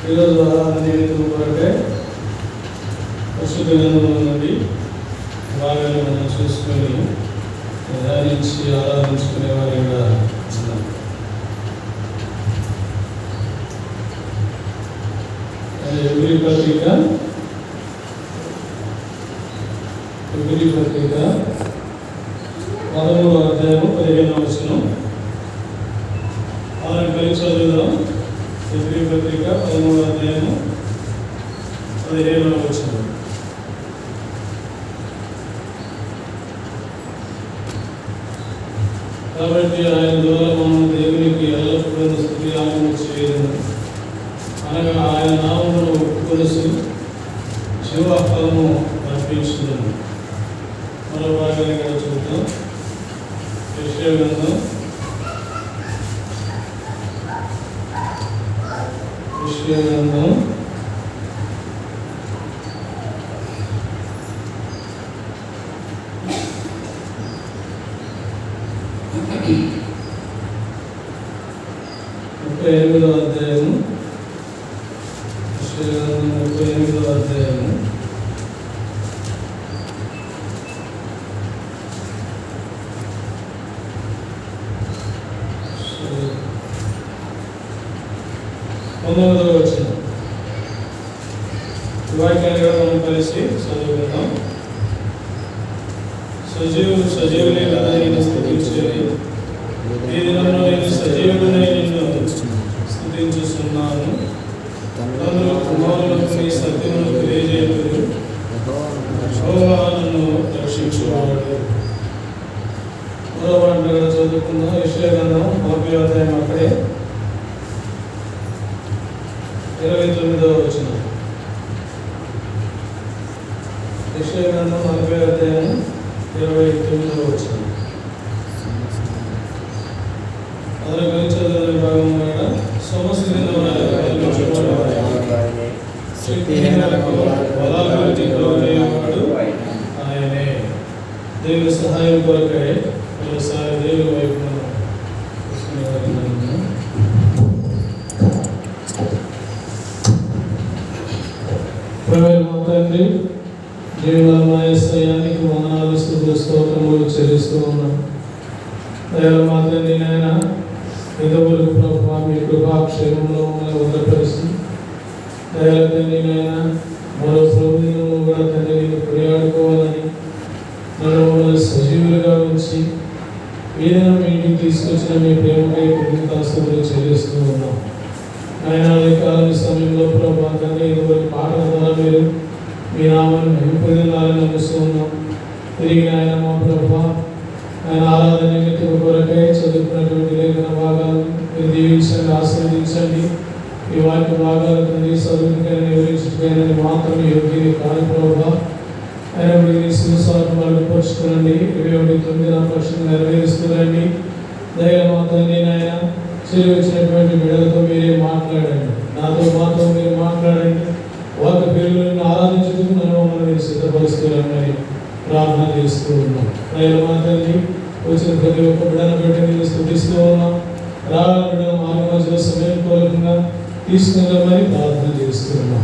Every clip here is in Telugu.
ఈరోజు ఆరాధన నిమిత్తం కొరకే పరిశుద్ధ గ్రంథంలో నుండి భాగాన్ని మనం చూసుకొని ధ్యానించి ఆరాధించుకునే వారిగా ఉన్నాం. ఎబ్రీ పత్రిక 13వ అధ్యాయం 15వ వచనం కలిసి చదువుదాం. ఎబ్రీ పత్రిక 13వ అధ్యాయం 15వ వచనం. కాబట్టి ఆయన ద్వారా మనం దేవునికి ఎల్లప్పుడూ స్తుతి ఆనందం చేయడం అనగా ఆయన నామమును కొలుసు జీవ ఫలము అర్పించుదాము. మరో భాగాన్ని కూడా చూద్దాం. యెషయా గ్రంథం 38వ అధ్యాయం. యెషయా గ్రంథం 38వ అధ్యాయం 19వ వచనం. వాక్యాన్ని కూడా మనం కలిసి చదువుకుందాం. సజీవులే కదా నేను స్తుతించేది, ఈ దినంలో నేను సజీవుడనై నిన్ను స్తుతించుచున్నాను. తండ్రులు కుమారులకు నీ సత్యమును తెలియజేయుదురు, యెహోవా నన్ను రక్షించువాడు. మరో మాట కూడా చదువుకుందాం. యెషయా గ్రంథం 40వ అధ్యాయం అక్కడే 29వ వచనం. యెషయా గ్రంథం 40వ అధ్యాయం 29వ వచనం. అందులో గురించి చదివిన భాగం కూడా సమస్యలను ఆయనే. దేవుని సహాయం కొరకై ఒకసారి దేవుని వైపు తండ్రి జీవనాయసాయానికి వందనాలు స్తుతులు స్తోత్రములు చెల్లిస్తూ ఉన్నాం. దయల మా తండ్రి నాయన ఇంతవరకు ప్రభువా మీ కృపాక్షేమంలో మమ్మల్ని భద్రపరిచి దయల తండ్రి నాయన మరో ప్రభుత్వము కూడా తండ్రి నేను కొనియాడుకోవాలని నన్ను మమ్మల్ని సజీవులుగా ఉంచి ఏదైనా మీ ఇంటికి తీసుకొచ్చిన మీ ప్రేమకై కృతజ్ఞతాస్తుతులు చెల్లిస్తూ ఉన్నాం. ఆయన కాలం సమయంలో ప్రభా తండ్రి ఇంతవరకు పాటల ద్వారా మీరు మీ నామాన్ని మహింపొందాలని నమ్ముతూ ఉన్నాం. తిరిగి ఆయన మా ప్రభా ఆయన ఆరాధన నిమిత్తం కొరకై చదువుకున్నటువంటి లేఖన భాగాలు మీరు దీవించండి, ఆశీర్వదించండి. ఈ వాక్య భాగాలు తండ్రి చదువుకైనా వివరించడానికి మాత్రం యోగ్యుని కాని ప్రభా ఆయన మీ శివసాలను అడుగుపరుచుకునండి. 29వ పక్షులు నెరవేరుస్తురండి. దయ మాత్రమే నాయన వచ్చినటువంటి బిడ్డలతో మీరే మాట్లాడండి, మాతో మీరు మాట్లాడండి. వాటి పేర్లను ఆరాధించుటకు నన్ను మమ్మల్ని సిద్ధపరుస్తున్నారని ప్రార్థన చేస్తూ ఉన్నాం. దయల మాత్రమే వచ్చిన ప్రతి ఒక్క బిడ్డను బట్టి నేను స్తుతిస్తూ ఉన్నాం. రాగల బిడ్డలు మార్గ మధ్యలో సమయం కోరకుండా తీసుకున్నామని ప్రార్థన చేస్తున్నాం.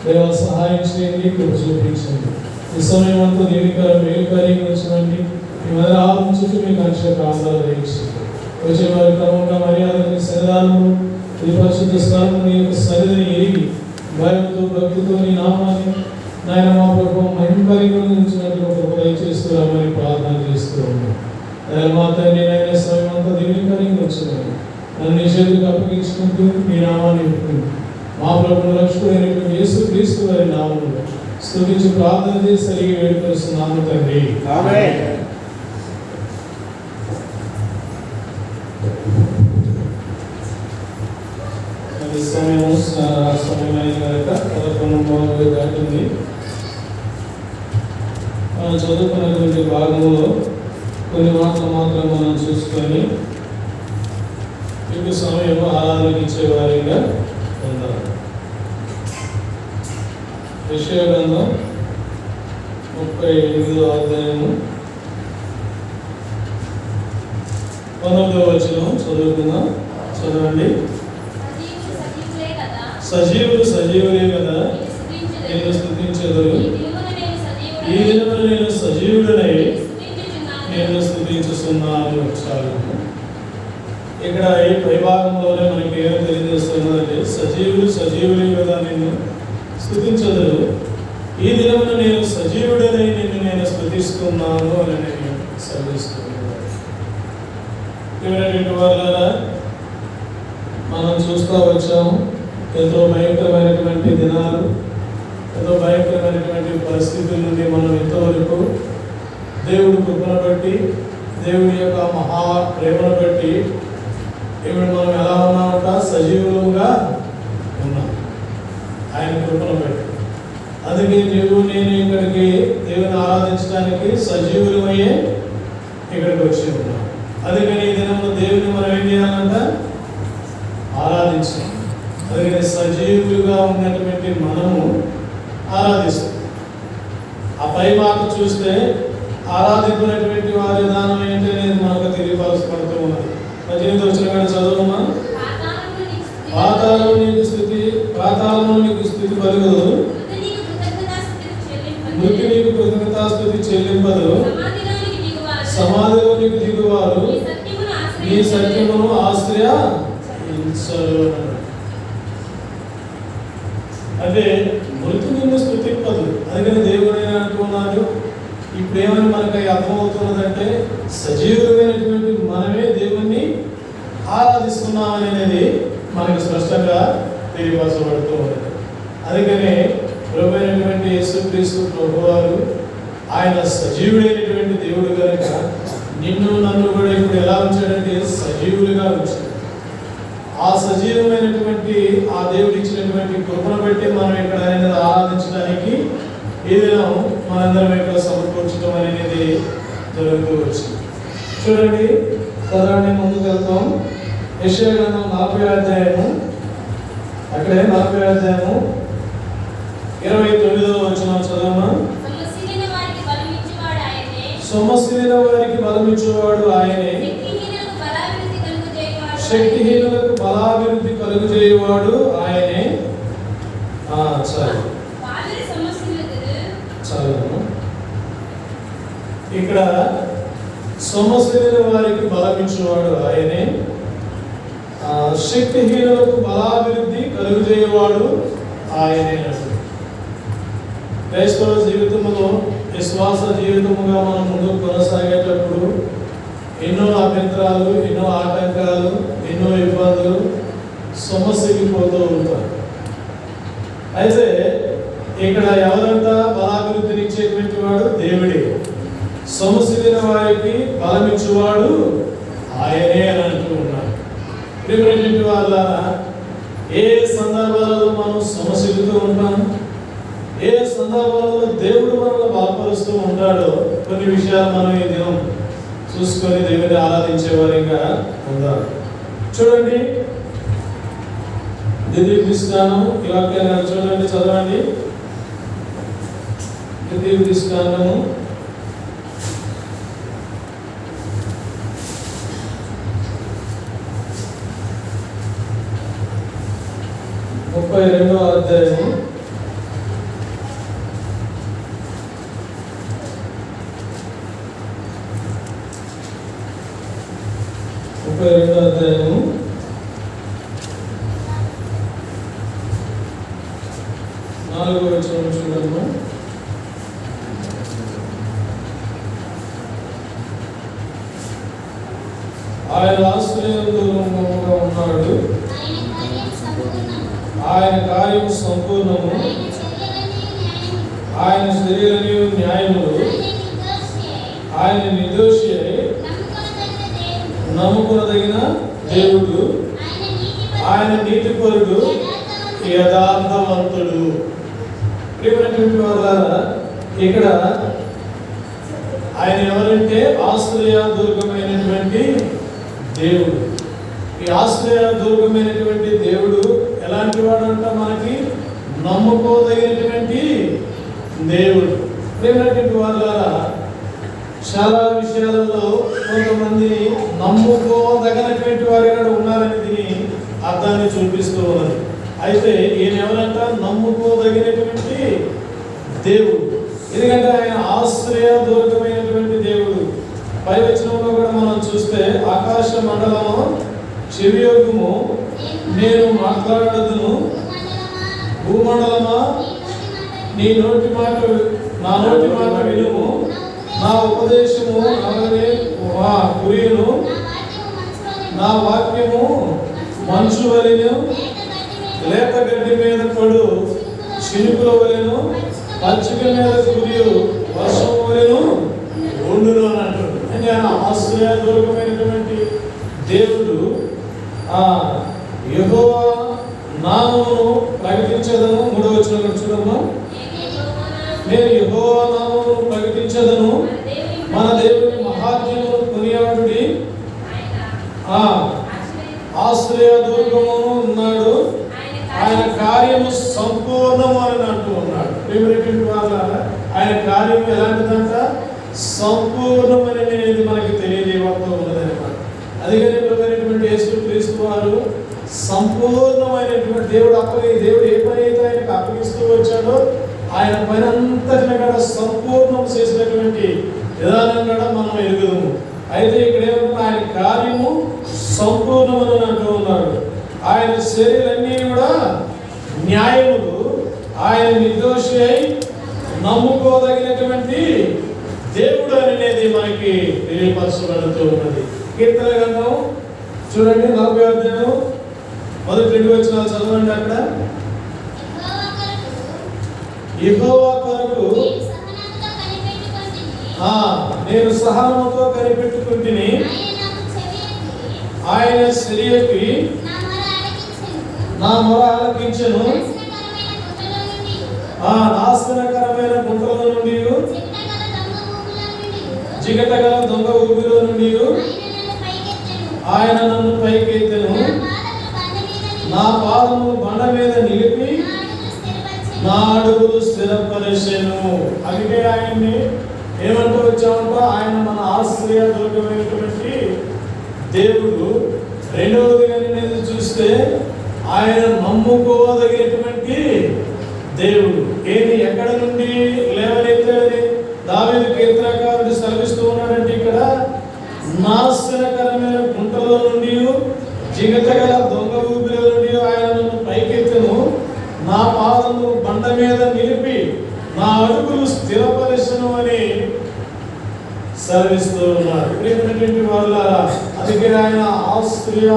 దేవ సహాయం చేయండి, కృప చూపించండి. ఈ సమయం అంతా దీనికరం మేలుకార్యంగా ఉంచండి. మీ మొదటి ఆలోచించి మీకు అక్షర ఆధారాలు వేయించండి. వచ్చే వారి క్రమంగా మర్యాదని శరీరాలను ఈ పరిశుద్ధ స్థానం యొక్క సరిదని ఎరిగి భయంతో భక్తితో నీ నామాన్ని నాయన మా ప్రభావం మహిమకరంగా ఉంచినట్లు దయచేస్తున్నామని ప్రార్థన చేస్తూ ఉన్నాం. మా తండ్రి నాయన సమయం అంతా దీనికరంగా ఉంచున్నాను. నన్ను నీ చేతులకు అప్పగించుకుంటూ మీ నామాన్ని మా ప్రభువును రక్షకుడైనటువంటి యేసుక్రీస్తు వారి నామములో స్తుతించి ప్రార్థన చేసి సరిగి వేడుకొస్తున్నాము తండ్రి. ఆమేన్. సమయమైన కనుక 11 దాటింది. మనం చదువుకున్నటువంటి భాగంలో కొన్ని మాటలు మాత్రం మనం చూసుకొని ఎక్కువ సమయం ఆరాధనకి ఇచ్చే వారిగా ఉండాలి. యెషయా గ్రంథం 38వ అధ్యాయము 19వ వచనం చదువుకుందాం. చదవండి. సజీవులు సజీవులే కదా నేను స్తుతించెదరు. ఈ దినమున నేను సజీవుడనై నేను స్తుతించుచున్నాను. చాలు. ఇక్కడ ఈ పైభాగంలోనే మనకి ఏమో తెలియజేస్తున్నదంటే సజీవులు సజీవులే కదా నేను స్తుతించెదరు. ఈ దినమున నేను సజీవుడనై నేను స్తుతిస్తున్నాను అని నేను సెలవిస్తున్నాను. ఎవరైనా వాళ్ళ మనం చూస్తూ వచ్చాము. ఎంతో భయంకరమైనటువంటి దినాలు, ఎంతో భయంకరమైనటువంటి పరిస్థితుల నుండి మనం ఎంతవరకు దేవుడు కృపను బట్టి, దేవుని యొక్క మహా ప్రేమను బట్టి ఇప్పుడు మనం ఎలా ఉన్నామంట? సజీవులుగా ఉన్నాం ఆయన కృపను బట్టి. అందుకే నేను ఇక్కడికి దేవుని ఆరాధించడానికి సజీవులమయ్యే ఇక్కడికి వచ్చి ఉన్నాం. అందుకని ఈ దినంలో దేవుని మనం ఏం చేయాలంట? ఆరాధించాలి. అందుకని సజీవులుగా ఉన్నటువంటి మనము ఆరాధిస్తాం. ఆ పై మాట చూస్తే ఆరాధించినటువంటి వారి విధానం ఏంటి అనేది మనకు తెలియపరచబడుతూ ఉన్నది. 18వ వచనం చదువుమా. పాతాళము నీకు స్తుతి పలుకదు, మృతి నీకు కృతజ్ఞతాస్తుతి చెల్లింపదు, సమాధిలో నీకు దిగువారు నీ సత్యమును ఆశ్రయించరు. అంటే మృతి నిన్ను స్తుతింపదు. అందుకని దేవుడు అంటున్నాడు. ఇప్పుడు ఏమని మనకి అర్థమవుతున్నదంటే సజీవులమైనటువంటి మనమే దేవుణ్ణి ఆరాధిస్తున్నాం అనేది మనకు స్పష్టంగా తెలియపరచబడుతూ ఉన్నది. అందుకని ప్రభువైనటువంటి యేసుక్రీస్తు ప్రభువారు ఆయన సజీవుడైనటువంటి దేవుడు కనుక నిన్ను నన్ను కూడా ఇప్పుడు ఎలా ఉంచాడంటే సజీవులుగా ఉంచాడు. ఆ సజీవమైనటువంటి ఆ దేవుడు ఇచ్చినటువంటి కృపను బట్టి మనం ఇక్కడ అనేది ఆరాధించడానికి ఈ దినం మనందరం ఇక్కడ సమకూర్చడం అనేది జరుగుతూ వచ్చింది. చూడండి, చదవండి, ముందుకు వెళ్తాం. యెషయా గ్రంథం 40వ అధ్యాయము, అక్కడే 40వ అధ్యాయము 29వ వచనం చదవమా. సొమ్మసిలిన వారికి బలమిచ్చేవాడు ఆయనే, శక్తిహీనులకు బలాభివృద్ధి కలుగజేయవాడు ఆయనే. చాలు. ఇక్కడ సొమ్మసిలిన వారికి బలమిచ్చేవాడు ఆయనే, శక్తిహీనులకు బలాభివృద్ధి కలుగజేయవాడు ఆయనే. క్రైస్తవ జీవితంలో విశ్వాస జీవితముగా మనం ముందుకు కొనసాగేటప్పుడు ఎన్నో అభ్యంతరాలు, ఎన్నో ఆటంకాలు, ఎన్నో ఇబ్బందులు సమస్యపోతూ ఉంటారు. అయితే ఇక్కడ ఎవరంతా బలాభివృద్ధినిచ్చేటువంటి వాడు దేవుడే. సమస్యలైన వారికి బలమిచ్చేవాడు ఆయనే అని అంటూ ఉన్నాడు. ప్రియమైనటువంటి వాళ్ళ ఏ సందర్భాలలో మనం సమస్యలతో ఉంటాం, ఏ సందర్భాలలో దేవుడు మనల్ని బలపరుస్తూ ఉంటాడో కొన్ని విషయాలు మనం ఈ దినం చూసుకొని దేవుని ఆరాధించే వారిగా ఉందాం. చూడండి, ద్వితీయోపదేశకాండం ఈ వాక్యాన్ని చూడండి, చదవండి. ద్వితీయోపదేశకాండము 32వ అధ్యాయము 32వ అధ్యాయము 4వ వచనం చూడండి. ఆయన ఆశ్రయంగా ఉన్నాడు, ఆయన కార్యం సంపూర్ణము, ఆయన శరీరము న్యాయములు, ఆయన నిర్దోషి అయి నమ్ముకునదగిన దేవుడు, ఆయన నీతిపరుడు, యథార్థవంతుడు. ప్రియమైనటువంటి వారులారా, ఇక్కడ ఆయన ఎవరంటే ఆశ్రయ దుర్గమైనటువంటి దేవుడు. ఈ ఆశ్రయ దుర్గమైనటువంటి దేవుడు ఎలాంటి వాడు అంట? మనకి నమ్ముకోదగినటువంటి దేవుడు. ప్రియమైనటువంటి వారులారా, చాలా విషయాలలో కొంతమంది నమ్ముకోదగినటువంటి వారు ఉన్నారని దీని అర్థాన్ని చూపిస్తూ ఉన్నది. అయితే ఈయన ఎవరంట? నమ్ముకోదగినటువంటి దేవుడు. ఎందుకంటే ఆయన ఆశ్రయ దుర్గమైనటువంటి దేవుడు. పై వచనంలో కూడా మనం చూస్తే, ఆకాశ మండలము చెవియొగ్గుము, నేను మాట్లాడదును, భూమండలమా నీ నోటి మాట నా నోటి మాట వినుము, నా ఉపదేశము కురియును, నా వాక్యము మంచు వలెను, లేత గడ్డి మీద పడు చినుకుల వలెను, పచ్చిక మీద కురియు వర్షం వలెను ఉండును అని అంటాడు. అంటే ఆయన ఆశ్రయదుర్గమైనటువంటి దేవుడు. యెహోవా నామమును ప్రకటించదను. 3వ వచనం చూడమ్మా. నేను యెహోవా నామమును ప్రకటించదను, మన దేవుని మహాత్మ్యమును కొనియాడుడి. ఆశ్రయదుర్గము ఉన్నాడు, ఆయన కార్యము సంపూర్ణము అని అంటూ ఉన్నాడు. ప్రియమైనటువంటి వారులారా, ఆయన కార్యం ఎలాంటిదంట? సంపూర్ణమైనది మనకి తెలియజేయబడుతూ ఉన్నదన్నమాట. అందుకని ప్రియమైనటువంటి యేసుక్రీస్తు వారు సంపూర్ణమైనటువంటి దేవుడు. దేవుడు ఏ పని అయితే ఆయనకు అప్పగిస్తూ వచ్చాడో ఆయన పని అంతటిని కూడా సంపూర్ణం చేసినటువంటి విధానం కూడా మనం ఎరుగుదాము. అయితే ఇక్కడ ఏమంటే ఆయన కార్యము సంపూర్ణమని అంటూ ఉన్నాడు. ఆయన శరీరాలన్నీ కూడా న్యాయములు, ఆయన నిర్దోషి అయి నమ్ముకోదగినటువంటి దేవుడు అనేది మనకి తెలియపరచబడుతూ ఉన్నది. కీర్తన గ్రంథం చూడండి, 40వ అధ్యాయం మొదటి 2 వచనాలు చదవండి. అక్కడ యెహోవా కొరకు నేను సహనముతో కనిపెట్టుకుంటుని, ఆయన సిరియకి నా మొర ఆలకించెను, నాశనకరమైన గుంటల నుండి, జిగటగల దొంగ ఊబిలో నుండి ఆయన నన్ను పైకెత్తెను, నా పాదము బండ మీద నిలిపి నా అడుగులు స్థిరపరిచెను. అందుకే ఆయన్ని ఏమంటూ వచ్చామంటే ఆయన మన ఆశ్రయదుర్గమైనటువంటి దేవుడు. రెండవదిగా నేను చూస్తే ఆయన నమ్ముకోదగినటువంటి దేవుడు. ఏది ఎక్కడ నుండి లేవనెత్తాడని దావీదు కీర్తనకారుడు సెలవిస్తూ ఉన్నాడంటే, ఇక్కడ నాశనకరమైన గుంటలో నుండి, జిగటగల దొంగ ఊపిలో నుండి ఆయన నన్ను పైకెత్తెను, నా పాదము బండ మీద నిలిపి నా అడుగులు స్థిరపరిచెను అని సెలవిస్తూ ఉన్నారు. ప్రియమైనటువంటి వారులారా, అందుకే ఆయన ఆశ్రయ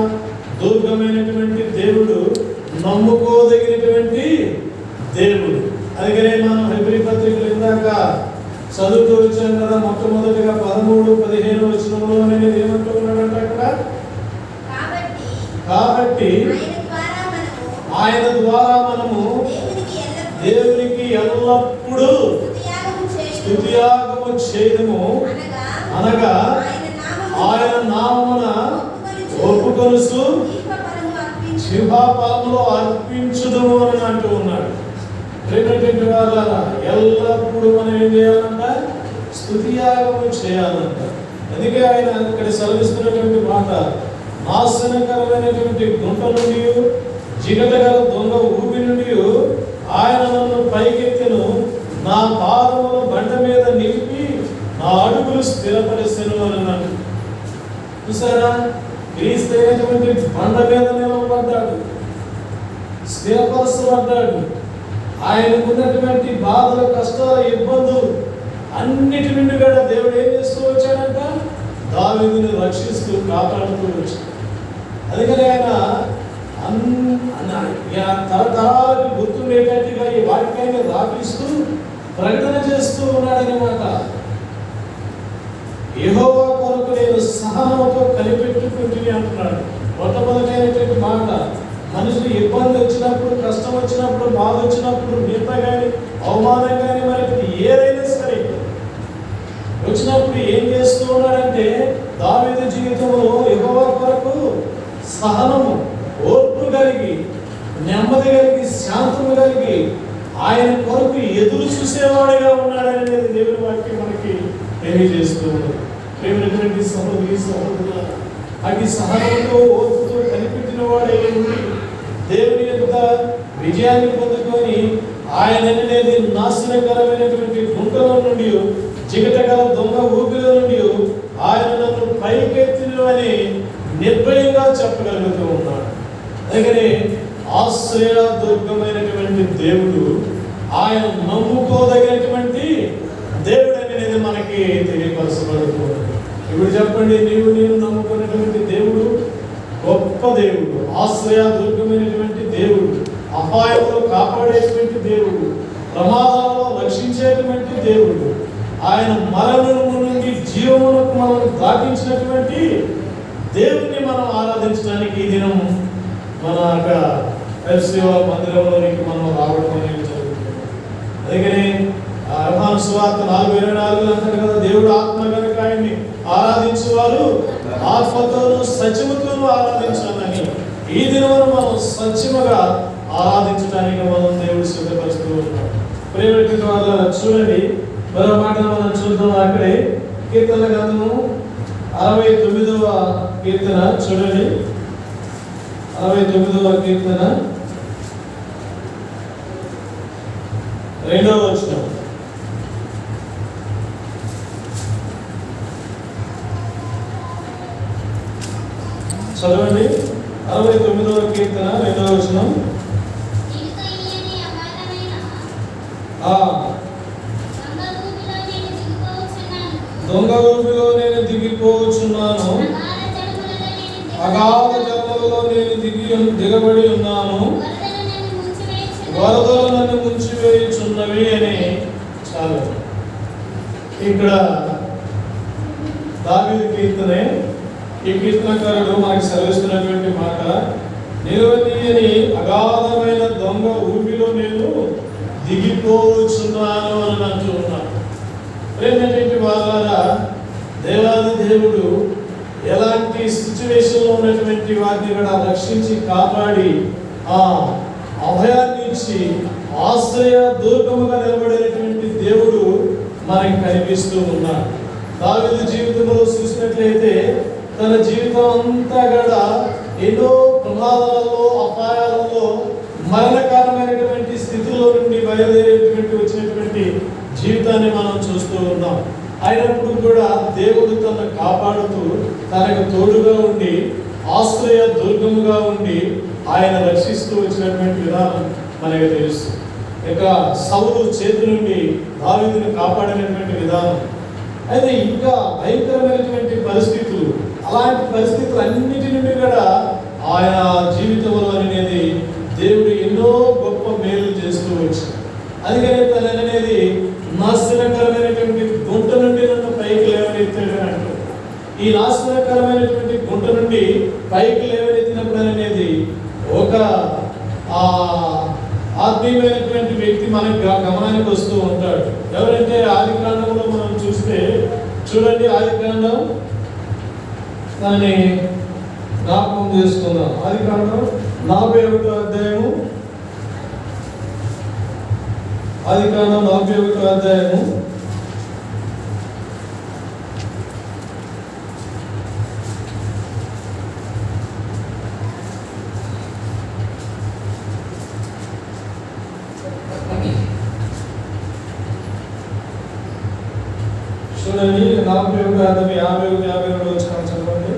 దుర్గమైనటువంటి దేవుడు, నమ్ముకోదగినటువంటి దేవుడు. అందుకనే మనం హెబ్రీ పత్రికలు ఇందాక చదువుతూ వచ్చాం కదా. మొట్టమొదటిగా 13-15 వచనంలో అనేది ఏమంటూ ఉన్నాడంటే, అక్కడ కాబట్టి ఆయన ద్వారా మనము దేవునికి ఎల్లప్పుడూ స్తుతియాగము చేయదము, అనగా ఆయన నామమున ఒప్పుకొనుచు జీవఫలములు అర్పించుదము అని అంటూ ఉన్నాడు. ప్రియమైనటువంటి వారులారా, ఎల్లప్పుడూ మనం ఏం చేయాలంట? స్తుతియాగము చేయాలంట. అందుకే ఆయన ఇక్కడ సెలవిస్తున్నటువంటి మాట, నాశనకరమైనటువంటి గుంట నుండి, జిగటగల దొంగ ఊపి నుండి ఆయన నన్ను పైకెత్తెను, నా పాదములు బండ మీద నిలిపి నా అడుగులు స్థిరపరిచెను అని అన్నాడు. చూసారా, క్రీస్తు అయినటువంటి బండ మీద నిలబడ్డాడు, స్థిరపరచబడ్డాడు. ఆయనకున్నటువంటి బాధలు, కష్టాలు, ఇబ్బందులు అన్నిటి నుండి కూడా దేవుడు ఏం చేస్తూ వచ్చాడంట? దావీదుని రక్షిస్తూ కాపాడుతూ వచ్చాడు. అందుకని ఆయన తరతరాలకు గుర్తుండేటట్టుగా ఈ వాక్యాన్ని రాపిస్తూ ప్రకటన చేస్తూ ఉన్నాడనమాట. యెహోవా కొరకు నేను సహనముతో కనిపెట్టుకుంటుని అంటున్నాడు. మొట్టమొదటైనటువంటి మాట, మనుషులు ఇబ్బంది వచ్చినప్పుడు, కష్టం వచ్చినప్పుడు, బాధ వచ్చినప్పుడు, నింద కానీ అవమానం కానీ మనకి ఏదైనా సరే వచ్చినప్పుడు ఏం చేస్తూ ఉన్నాడంటే, దావీదు జీవితంలో యెహోవా కొరకు సహనము, ఓర్పు కలిగి, నెమ్మది కలిగి, శాంతము కలిగి ఆయన కొరకు ఎదురు చూసేవాడిగా ఉన్నాడనేది దేవుని వాక్యం మనకి తెలియజేస్తూ ఉన్నది. ప్రేమైనటువంటి సహోదరి సహోదరులారా, అటు సహనంతో ఓర్పుతో కనిపెట్టిన వాడే ఉండి దేవుని యొక్క విజయాన్ని పొందుకొని ఆయన అనేది నాశనకరమైనటువంటి గుంటలో నుండి, జిగటగల దొంగ ఊపిలో నుండి ఆయన నన్ను పైకెత్తిను అని నిర్భయంగా చెప్పగలుగుతూ ఉన్నాడు. అందుకని ఆశ్రయ దుర్గమైనటువంటి దేవుడు, ఆయన నమ్ముకోదగినటువంటి దేవుడు అనేది మనకి తెలియపరచబడుతుంది. ఇప్పుడు చెప్పండి, నేను నమ్ముకున్నటువంటి దేవుడు గొప్ప దేవుడు, ఆశ్రయ దుర్గమైనటువంటి దేవుడు, అపాయంలో కాపాడేటువంటి దేవుడు, ప్రమాదాల్లో రక్షించేటువంటి దేవుడు, ఆయన మరణము నుండి జీవమునకు మనల్ని దాటించినటువంటి దేవుణ్ణి మనం ఆరాధించడానికి ఈ దినం మన ఎఫ్సీఓ మందిరంలోనికి మనం రావడం అనేది జరుగుతుంది. అందుకని యోహాను సువార్త 4:24 అంటారు కదా, దేవుడు ఆత్మ కనుక ఆయన్ని ఆరాధించేవారు ఆత్మతోనూ సత్యముతోనూ ఆరాధించాలని. ఈ దినం మనం సత్యముగా ఆరాధించడానికి మనం దేవుడు సిద్ధపరుస్తూ ఉన్నాం. ప్రేమటువంటి వాళ్ళ చూడండి, మరో మాట మనం చూద్దాం. అక్కడే కీర్తన గ్రంథము 69వ కీర్తన చూడండి. 69వ కీర్తన 2వ వచనం. చదవండి. 69వ కీర్తన 2వ వచనం. దొంగ ఊపిలో నేను దిగిపోవచ్చున్నాను, అగాధ జలములలో నేను దిగబడి ఉన్నాను, వరదలు నన్ను ముంచివేయుచున్నవి అని. చాలు. ఇక్కడ దావీదు కీర్తనే. ఈ కీర్తనకారుడు మనకి సెలవిస్తున్నటువంటి మాట, నిలవనీయని అగాధమైన దొంగ ఊపిలో నేను దిగిపోవచ్చున్నాను అని అంటూ ఉన్నాను. ప్రేమటువంటి వాళ్ళారా, దేవాది దేవుడు ఎలాంటి సిచ్యువేషన్లో ఉన్నటువంటి వారిని కూడా రక్షించి కాపాడి ఆ అభయాన్ని ఇచ్చి ఆశ్రయ దుర్గముగా నిలబడేటువంటి దేవుడు మనకి కనిపిస్తూ ఉన్నాడు. దావీదు జీవితంలో చూసినట్లయితే తన జీవితం అంతా కూడా ఎన్నో ప్రమాదాలలో, అపాయాలలో, మరణకరమైనటువంటి స్థితిలో నుండి బయలుదేరేటువంటి వచ్చినటువంటి జీవితాన్ని మనం చూస్తూ ఉన్నాం. అయినప్పుడు కూడా దేవుడు తనను కాపాడుతూ తనకు తోడుగా ఉండి ఆశ్రయ దుర్గముగా ఉండి ఆయన రక్షిస్తూ వచ్చినటువంటి విధానం మనకు తెలుసు. ఇక సౌలు చేతి నుండి దావీదుని కాపాడినటువంటి విధానం. అయితే ఇంకా భయంకరమైనటువంటి పరిస్థితులు, అలాంటి పరిస్థితులు అన్నిటి నుండి కూడా ఆయన జీవితంలో అనేది దేవుడు ఎన్నో గొప్ప మేలు చేస్తూ వచ్చాడు. అందుకని తన అనేది నాశనకరమైనటువంటి గుంట నుండి నన్ను పైకి లేవనెత్తాడు అంటారు. ఈ నాశనకరమైనటువంటి గుంట నుండి పైకి లేవనెత్తినప్పుడు అనేది ఒక ఆత్మీయమైనటువంటి వ్యక్తి మనకి గమనానికి వస్తూ ఉంటాడు. ఎవరంటే ఆదికాండంలో మనం చూస్తే చూడండి, ఆదికాండం దాన్ని జ్ఞాపకం చేసుకుందాం. ఆదికాండం 41వ అధ్యాయము. ఆదికాండం 41వ అధ్యాయము. చూడండి, 41వ అధ్యాయం 51-52 వచ్చిన చదవండి.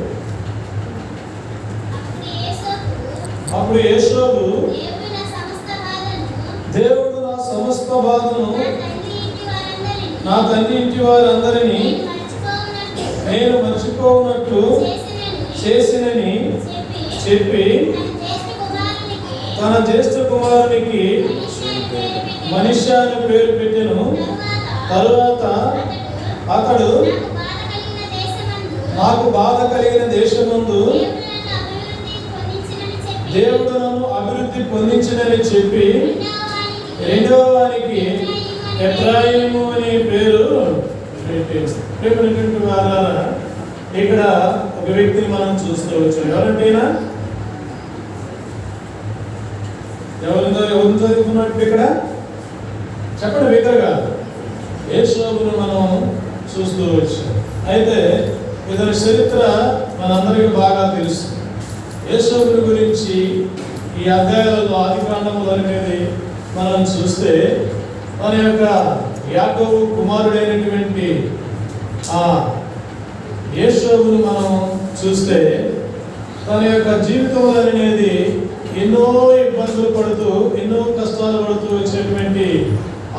అప్పుడు యేసోబు, దేవుడు నా సమస్త బాధను నా తండ్రి ఇంటి వారందరినీ నేను మర్చిపోనట్లు చేసినని చెప్పి తన జ్యేష్ఠ కుమారునికి మనిషా అని పేరు పెట్టెను. తరువాత అతడు నాకు బాధ కలిగిన దేశమందు దేవుడు నన్ను అభివృద్ధి పొందించినని చెప్పి రెండవ వారికి ఎఫ్రాయిము అనే పేరు పెట్టినటువంటి వారా. ఇక్కడ ఒక వ్యక్తిని మనం చూస్తూ వచ్చాం. ఎవరంటేనా ఎవరు చదువుకున్నట్టు ఇక్కడ చెప్పండి, బిగ్గరగా. యేసోబును మనం చూస్తూ వచ్చాం. అయితే ఇతని చరిత్ర మనందరికీ బాగా తెలుసు. యేసోబుని గురించి ఈ అధ్యాయాలలో ఆదికాండములు అనేది మనం చూస్తే మన యొక్క యాకోబు కుమారుడైనటువంటి యేషోబును మనం చూస్తే తన యొక్క జీవితంలో అనేది ఎన్నో ఇబ్బందులు పడుతూ ఎన్నో కష్టాలు పడుతూ వచ్చినటువంటి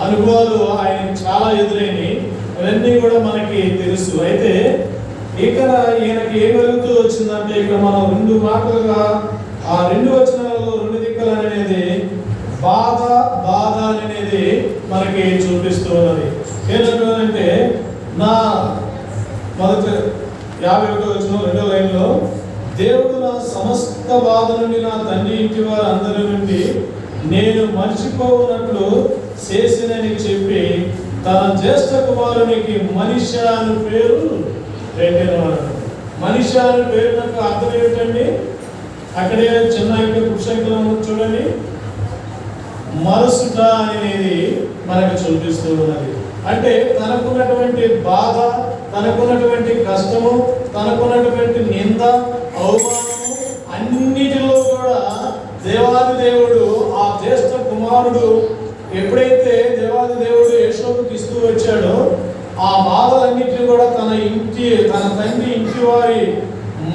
అనుభవాలు ఆయనకు చాలా ఎదురైనవి. అవన్నీ కూడా మనకి తెలుసు. అయితే ఇక్కడ ఈయనకి ఏం కలుగుతూ వచ్చిందంటే ఇక్కడ మనం రెండు మాటలుగా ఆ రెండు వచనాలలో రెండు దిక్కలు అనేది బాధ బాధ అనేది మనకి చూపిస్తూ ఉన్నది. ఏంటంటే నా మొదటి 51వ వచనం 2వ లైన్లో, దేవుడు నా సమస్త బాధ నుండి నా తండ్రి ఇంటి వారు అందరి నుండి నేను మర్చిపోవునట్లు చేసినని చెప్పి తన జ్యేష్ఠ కుమారునికి మనిషి అని పేరు పెట్టినవాడు. మనిషి అని పేరు నాకు అర్థం ఏమిటండి? అక్కడే చిన్న ఇంకా పురుషంకులం చూడండి, మరుసుట అనేది మనకు చూపిస్తూ ఉన్నది. అంటే తనకున్నటువంటి బాధ, తనకున్నటువంటి కష్టము, తనకున్నటువంటి నింద, అవమానము అన్నిటిలో కూడా దేవాది దేవుడు ఆ జ్యేష్ఠ కుమారుడు ఎప్పుడైతే దేవాది దేవుడు యేషోబుకి ఇస్తూ వచ్చాడో ఆ బాధలన్నింటినీ కూడా తన తండ్రి ఇంటి వారి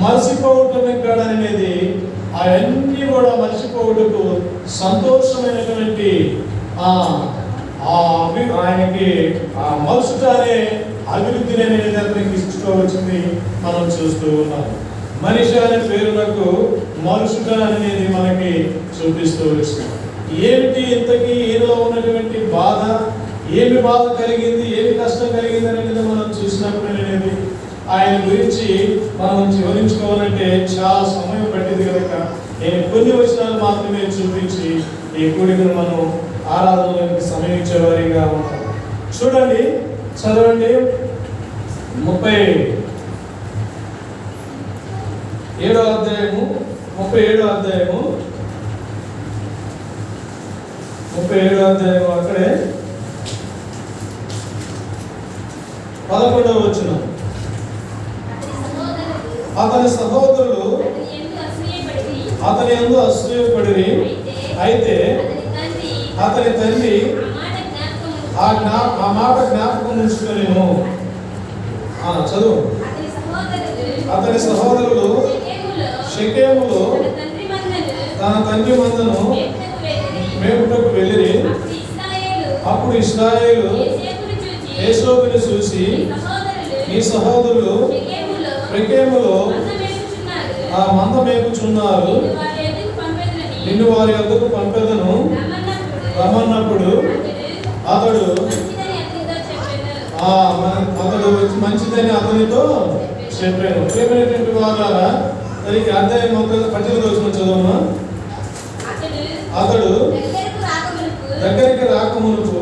మర్చిపోవటం అనేది అవన్నీ కూడా మర్చిపోవటకు సంతోషమైనటువంటి ఆయనకి ఆ మరుసట అనే అభివృద్ధిని అనేది అతనికి ఇచ్చుకోవచ్చింది మనం చూస్తూ ఉన్నాం. మనిషి అనే పేరునకు మరుసట అనేది మనకి చూపిస్తూ వచ్చింది. ఏమిటి ఇంతకీ ఈయనలో ఉన్నటువంటి బాధ, ఏమి బాధ కలిగింది, ఏమి కష్టం కలిగింది అనేది మనం చూసినప్పుడు అనేది ఆయన గురించి మనం వివరించుకోవాలంటే చాలా సమయం పట్టింది కనుక నేను కొన్ని వచనాలు మాత్రమే చూపించి ఈ కూడికను మనం ఆరాధనలోకి సమయించేవారిగా ఉంటాం. చూడండి, చదవండి 37వ అధ్యాయము 37వ అధ్యాయము అక్కడే 11వ వచనం. అతని సహోదరులు అతని యందు అసూయపడిరి, అయితే అతని తండ్రి ఆ మాట జ్ఞాపకం ఉంచుకొనెను. చదువు. అతని సహోదరులు షెకెములో తన తండ్రి మందను మేపుటకు వెళ్ళిరి. అప్పుడు ఇశ్రాయేలు యేషోబుని చూసి, నీ సహోదరులు షెకెములో ఆ మంద మేపుచున్నారు, నిన్ను వారి వద్దకు పంపెదను రమ్మన్నప్పుడు అతడు మంచిదని అతనితో చెప్పాను. ప్రేమైనటువంటి వారా, దానికి అధ్యాయం 18వ వచనం చదవమా. అతడు దగ్గరికి రాకమునుపు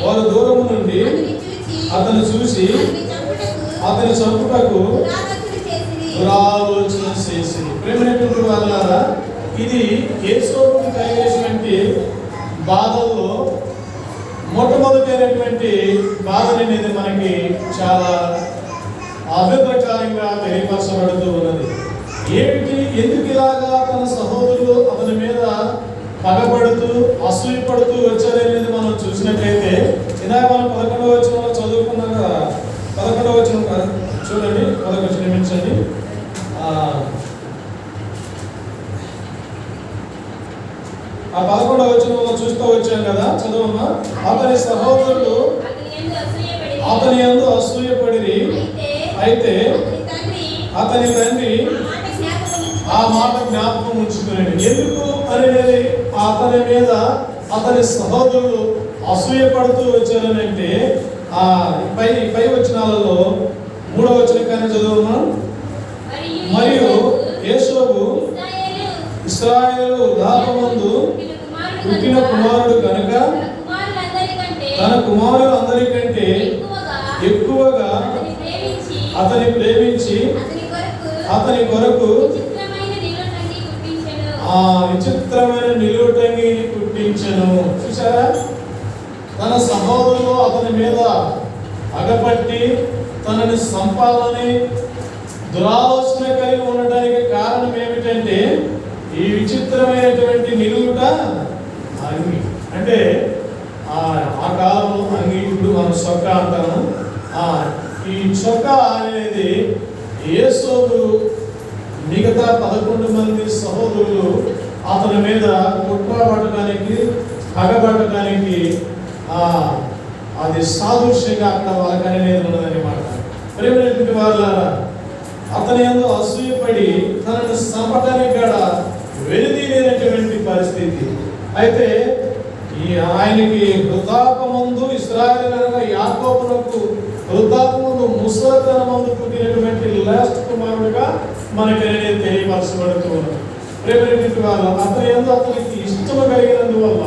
వారు దూరము నుండి అతను చూసి అతని చంపుటకు దురాలోచన చేసింది. ప్రేమైనటువంటి వారా, ఇది యేసోబుకి కలిగేటువంటి బాధల్లో మొట్టమొదటైనటువంటి బాధ అనేది మనకి చాలా అభిప్రాయంగా తెలియపరచబడుతూ ఉన్నది. ఏమిటి, ఎందుకు ఇలాగా తన సహోదరులు అతని మీద పగబడుతూ అసూయపడుతూ వచ్చారనేది మనం చూసినట్లయితే ఇలా మనం 11వ వచనంలో చదువుకున్నాం కదా. 11వ వచనం చూడండి, 11 క్షమించండి. ఆ 11వ వచనంలో చూస్తూ వచ్చాం కదా, చదవమ్మా. అతని సహోదరులు అతని యందు అసూయపడిరి, అయితే అతని తండ్రి ఆ మాట జ్ఞాపకం ఉంచుకునేది. ఎందుకు అనేది అతని మీద అతని సహోదరులు అసూయపడుతూ వచ్చారనంటే పై వచనాలలో 3వ వచనం కానీ చదువుమా. మరియు యేషోబు ఇశ్రాయేలు వృద్ధాప్యమందు పుట్టిన కుమారుడు కనుక తన కుమారులు అందరికంటే ఎక్కువగా అతని ప్రేమించి అతని కొరకు విచిత్రమైన నిలువటంగిని కుట్టించెను. చూసారా, తన సహోదరులు అతని మీద అగపట్టి తనని సంపాలని దురాలోచన కలిగి ఉండడానికి కారణం ఏమిటంటే ఈ విచిత్రమైనటువంటి నిలువుట అంగి. అంటే ఆ కాలంలో అంగి, ఇప్పుడు మనం చొక్కా అంటాము. ఈ చొక్కా అనేది యేసోబు మిగతా 11 మంది సహోదరులు అతని మీద కుట్రపడటానికి, పగబట్టడానికి అది సాదృశ్యంగా అక్కడ వాళ్ళకి అనేది ఉన్నదన్నమాట. ప్రేమైనటువంటి వాళ్ళారా, అతని యందు అసూయపడి తనను చంపటానికి కూడా వెనుదీయలేనటువంటి పరిస్థితి. అయితే ఆయనకి వృద్ధాపమందు ఇశ్రాయేలు యాకోబునకు వృద్ధాపమందు ముసలితనమందు పుట్టినటువంటి లాస్ట్ కుమారుడుగా మనకి తెలియపరచబడుతూ ఉన్నారు. ప్రేమైనటువంటి వాళ్ళు అతని యందు అతనికి ఇష్టము కలిగినందువల్ల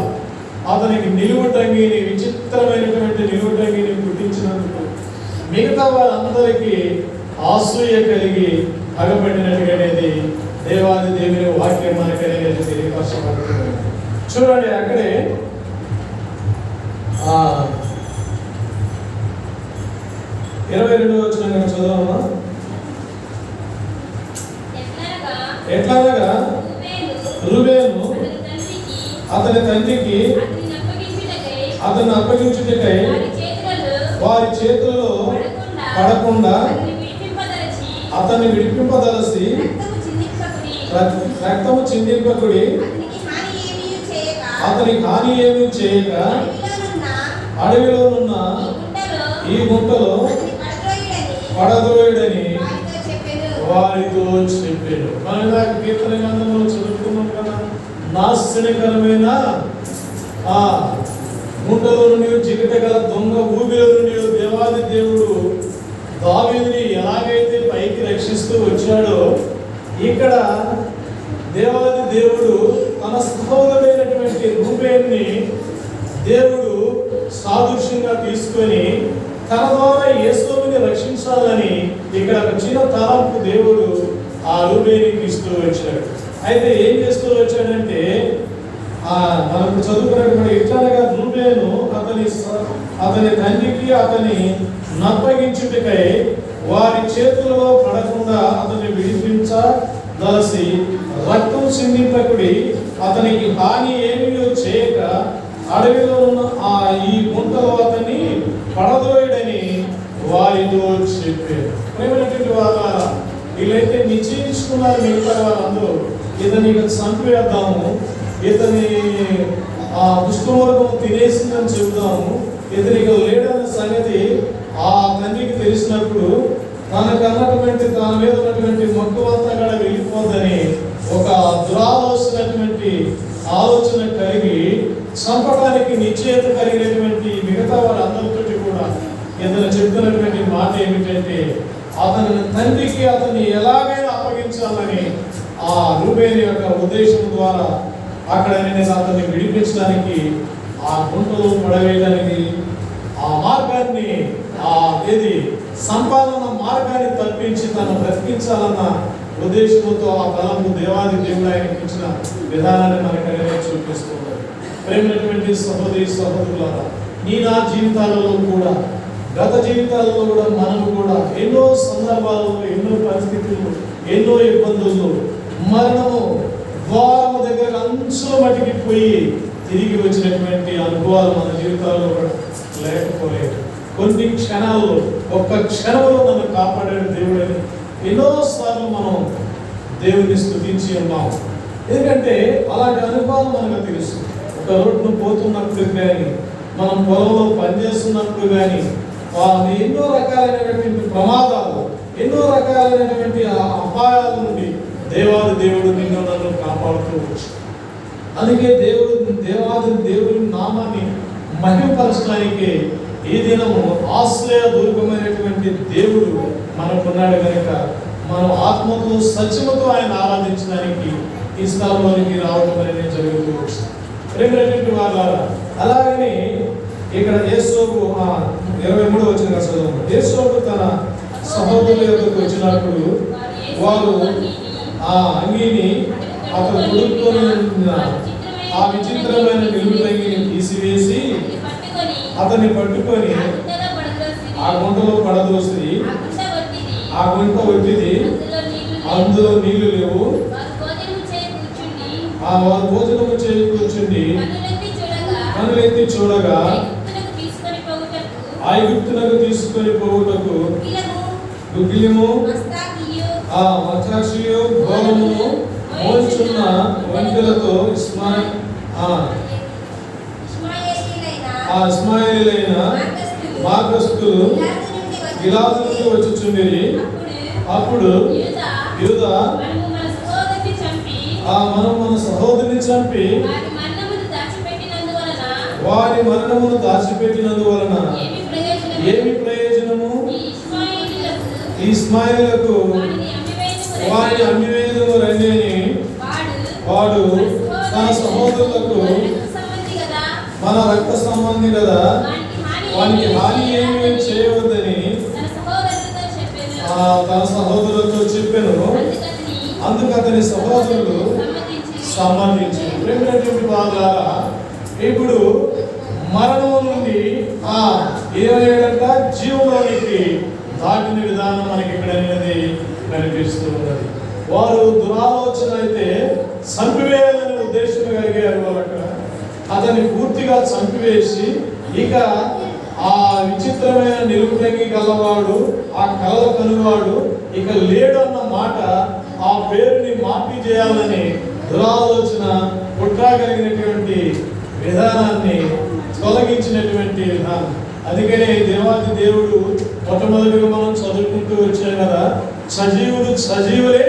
అతనికి నిలువుటంగిని, విచిత్రమైనటువంటి నిలువుటంగిని పుట్టించినందుకు మిగతా వారందరికీ ఆసూయ కలిగి అగబడినట్టుగా అనేది దేవాది దేవుని వాక్యం మనకి అనేది తెలియపరచబడుతుంది. చూడండి, అక్కడే 22వ వచనం చదవమా. ఎట్లాగా రూబేను అతని తండ్రికి అతన్ని అప్పగించుటకై వారి చేతుల్లో పడకుండా అతన్ని విడిపింపదలసి రక్తము చిందింపకుడి, అతనికి హాని ఏమీ చేయక అడవిలోనున్న ఈ గుంటలో పడద్రోయుడని వారితో చెప్పాడు. మనం కీర్తన గ్రంథంలో చదువుకున్నాం కదా, నాశనకరమైన గుంటలో నుండి, చికట గల దొంగ ఊబిలో నుండి దేవాది దేవుడు దావీదుని ఎలాగైతే పైకి రక్షిస్తూ వచ్చాడో, ఇక్కడ దేవాది దేవుడు తన సహోదరుడైనటువంటి రూబేన్ని దేవుడు సాదృశ్యంగా తీసుకొని తన ద్వారా యేసోబుని రక్షించాలని ఇక్కడ ఒక చిన్న తలంపు దేవుడు ఆ రూబేనికి ఇస్తూ వచ్చాడు. అయితే ఏం చేస్తూ వచ్చాడంటే, మనకు చదువుకున్నటువంటి ఇట్లాగా రూబేను అతని తండ్రికి అతని నప్పగించుటకై వారి చేతుల్లో పడకుండా అతన్ని విడిపించదలసి రక్తం చిందింపకుడి, అతనికి హాని ఏమీ చేయక అడవిలో ఉన్న ఈ గుంటలో అతన్ని పడదోయడని వారితో చెప్పారు. ప్రేమైనటువంటి వాళ్ళ వీళ్ళైతే నిశ్చయించుకున్నారు మిగతా వాళ్ళందరూ, ఇతని చంపివేద్దాము, ఇతని దుష్టవర్గం తినేసిందని చెబుదాము, ఇతనికి లేడన్న సంగతి ఆ తండ్రికి తెలిసినప్పుడు తనకు అన్నటువంటి తన మీద ఉన్నటువంటి మక్కువంతా కూడా వెళ్ళిపోద్దని ఒక ఆలోచన కలిగి చంపడానికి నిశ్చయత కలిగినటువంటి మిగతా వారందరితో కూడా ఇతను చెప్తున్నటువంటి మాట ఏమిటంటే, అతని తండ్రికి అతన్ని ఎలాగైనా అప్పగించాలని ఆ రూబేను యొక్క ఉద్దేశం ద్వారా అక్కడ అతన్ని విడిపించడానికి, ఆ గుంటలో పడవేయడానికి, ఆ మార్గాన్ని సంపాదన మార్గాన్ని తప్పించి తను బ్రతికించాలన్న ఉద్దేశంతో ఆ బలము దేవాది దేవుడు ఆయనకి ఇచ్చిన విధానాన్ని మనకు చూపిస్తున్నారు. ప్రేమైనటువంటి సహోదరి సహోదరులారా, నా జీవితాలలో కూడా, గత జీవితాలలో కూడా మనము కూడా ఎన్నో సందర్భాలలో, ఎన్నో పరిస్థితులు, ఎన్నో ఇబ్బందులు, మరణము ద్వారము దగ్గర అంచుల మట్టికి పోయి తిరిగి వచ్చినటువంటి అనుభవాలు మన జీవితాల్లో కూడా లేకపోలేదు. కొన్ని క్షణాల్లో, ఒక్క క్షణంలో నన్ను కాపాడాడు దేవుడని ఎన్నోసార్లు మనం దేవుడిని స్తుతించి ఉన్నాం. ఎందుకంటే అలాంటి అనుభవాలు మనకు తెలుసు. ఒక రోడ్డును పోతున్నప్పుడు కానీ, మనం పొలంలో పనిచేస్తున్నప్పుడు కానీ, ఎన్నో రకాలైనటువంటి ప్రమాదాలు, ఎన్నో రకాలైనటువంటి అపాయాల నుండి దేవాది దేవుడు నిన్ను నన్ను కాపాడుతూ వచ్చు. అందుకే దేవుడి నామాన్ని మహిమపరచడానికి ఈ దినము ఆశ్రయ దుర్గమైనటువంటి దేవుడు మనకున్నాడు కనుక మనం ఆత్మతో సత్యముతో ఆయన ఆరాధించడానికి ఈ స్థలంలోనికి రావడం అనేది జరుగుతూ వచ్చింది. ప్రేమైనటువంటి వాళ్ళారా, అలాగని ఇక్కడ యేసోబు 23వ వచనం చదువు. యేసోబు తన సహోదరుల యొద్దకు వచ్చినప్పుడు వారు ఆ అంగీని అతను కొడుకుని ఆ విచిత్రమైన నిలువుటంగిని తీసివేసి అతన్ని పట్టుకొని ఆ గుంటలో పడదోసి, ఆ గుంట ఒత్తిది, అందులో నీళ్లు లేవు, వారు భోజనము చేయి కూర్చుండి కనులెత్తి చూడగా ఐగుప్తునకు తీసుకొని పోవుటకు గుగ్గిలము మత్స్యు ఘోరమును మోల్చున్న వంటలతో ఇష్మాయేలీలైన మార్గస్థులు గిలాదు నుండి వచ్చుచుండిరి. అప్పుడు యూదా మనం మన సహోదరుని చంపి వారి మరణమును దాచిపెట్టినందువలన ఏమి ప్రయోజనము? ఇష్మాయేలుకు వారిని అమ్మివేయము రండి అని వాడు తన సహోదరులకు, మన రక్త సంబంధి కదా, వానికి హాని ఏమి చేయవద్దని తన సహోదరులతో చెప్పాను. అందుకు అతని సహోదరులు సంబంధించి ప్రేమైనటువంటి వాళ్ళ ఇప్పుడు మరణం నుండి ఏమయ్యాడంట జీవంలోనికి దాటిన విధానం మనకి ఇక్కడ అనేది కనిపిస్తూ ఉన్నది. వారు దురాలోచన అయితే చంపివేయాలనే ఉద్దేశం కలిగారు. వాళ్ళక్కడ అతన్ని పూర్తిగా చంపివేసి ఇక ఆ విచిత్రమైన నిలుపుటంగి గలవాడు, ఆ కలల కనువాడు ఇక లేడు అన్న మాట, ఆ పేరుని మార్పు చేయాలని దురాలోచన పుట్టగలిగినటువంటి విధానాన్ని తొలగించినటువంటి విధానం. అందుకనే దేవాది దేవుడు మొట్టమొదటిగా మనం చదువుకుంటూ వచ్చాం కదా, సజీవులే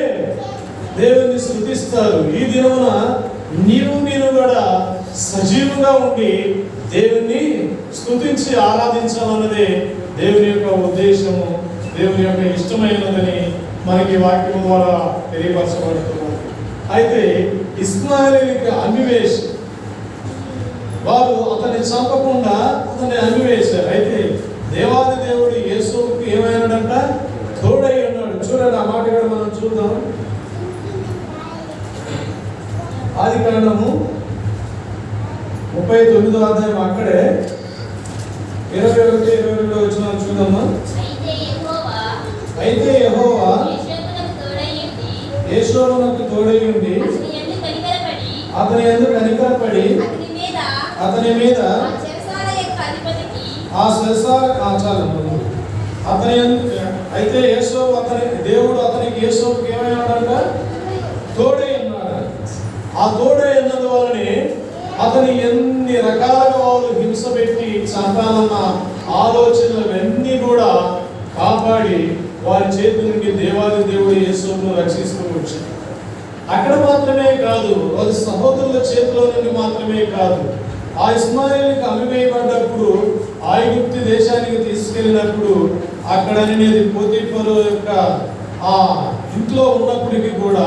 దేవుని స్తుతిస్తారు. ఈ దినమున నేను కూడా సజీవంగా ఉండి దేవుణ్ణి స్తుతించి ఆరాధించాలన్నదే దేవుని యొక్క ఉద్దేశము, దేవుని యొక్క ఇష్టమైనదని మనకి వాక్యం ద్వారా తెలియపరచబడుతున్నారు. అయితే ఇష్మాయేలీయులకు అమ్మివేసి వారు అతన్ని చంపకుండా అతన్ని అమ్మివేశారు. అయితే దేవాది దేవుడు యేసుకి ఏమైనాడంట? తోడై ఉన్నాడు. చూడండి ఆ మాట కూడా మనం చూద్దాం. ఆదికాండము 39వ అధ్యాయం అక్కడే 21-22 వచనాలు చూద్దామా. అయితే యెహోవా యేషూనకు తోడై ఉండి అతని యందు కనికరపడి అతని మీద అతని అయితే దేవుడు అతనికి యేసోవుకి ఏమైనాడంట? తోడై ఉన్నాడు. ఆ తోడై ఉన్నది వలనే అతని ఎన్ని రకాలుగా వాళ్ళు హింస పెట్టి చంపాలన్న ఆలోచనలన్నీ కూడా కాపాడి వారి చేతి నుండి దేవాది దేవుడు యేసోవును రక్షిస్తూ వచ్చాడు. అక్కడ మాత్రమే కాదు, వారి సహోదరుల చేతిలో నుండి మాత్రమే కాదు, ఆ ఇష్మాయేలుకి అమ్మివేయబడ్డప్పుడు ఐగుప్తు దేశానికి తీసుకెళ్ళినప్పుడు అక్కడ అనేది పోతీఫరు యొక్క ఆ ఇంట్లో ఉన్నప్పటికీ కూడా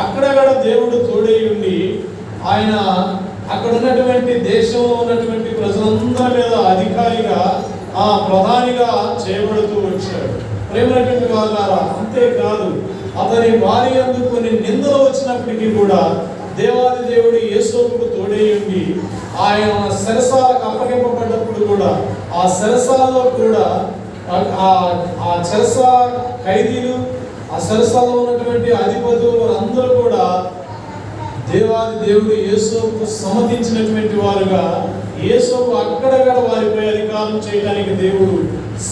అక్కడ కూడా దేవుడు తోడై ఉండి ఆయన అక్కడ ఉన్నటువంటి దేశంలో ఉన్నటువంటి ప్రజలందరి మీద అధికారిగా ప్రధానిగా చేయబడుతూ వచ్చాడు. ప్రేమైనటువంటి వాళ్ళారా, అంతేకాదు అతని భార్య యందు కొన్ని నిందలు వచ్చినప్పటికీ కూడా దేవాది దేవుడు యేసోవుకు తోడై ఉండి ఆయన చెరసాలకు అప్పగింపబడ్డప్పుడు కూడా ఆ చెరసాలలో కూడా ఆ చెరస ఖైదీలు, ఆ చెరసాలలో ఉన్నటువంటి అధిపతులు వారందరూ కూడా దేవాది దేవుడు యేసోవుకు సమ్మతించినటువంటి వారుగా యేసోవు అక్కడక్కడ వారిపై అధికారం చేయడానికి దేవుడు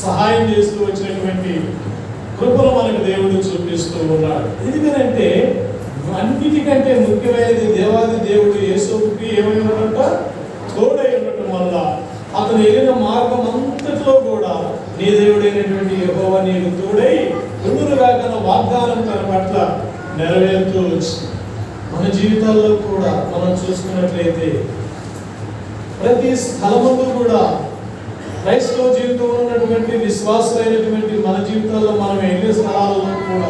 సహాయం చేస్తూ వచ్చినటువంటి కృపను మనకు దేవుడు చూపిస్తూ ఉన్నాడు. ఎందుకంటే అన్నిటికంటే ముఖ్యమైనది దేవాది దేవుడు యేసోవుకి ఏమైనాడంట? తోడై ఉండటం వల్ల అతను వెళ్ళిన మార్గం అంతట్లో కూడా నీ దేవుడైనటువంటి యెహోవా నీకు తోడై ఉండునుగాక వాగ్దానం తన పట్ల నెరవేరుతూ వచ్చింది. మన జీవితాల్లో కూడా మనం చూసుకున్నట్లయితే ప్రతి స్థలమందు కూడా క్రైస్తవ జీవితంలో ఉన్నటువంటి విశ్వాసులైనటువంటి మన జీవితాల్లో మనం వెళ్ళే స్థలాలలో కూడా